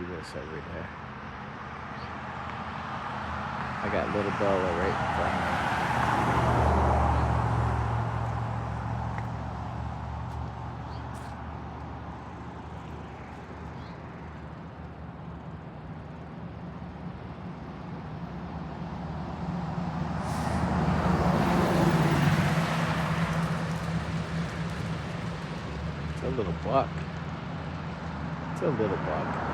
do this every day. I got little Bella right in front of me. It's a little buck. It's a little buck.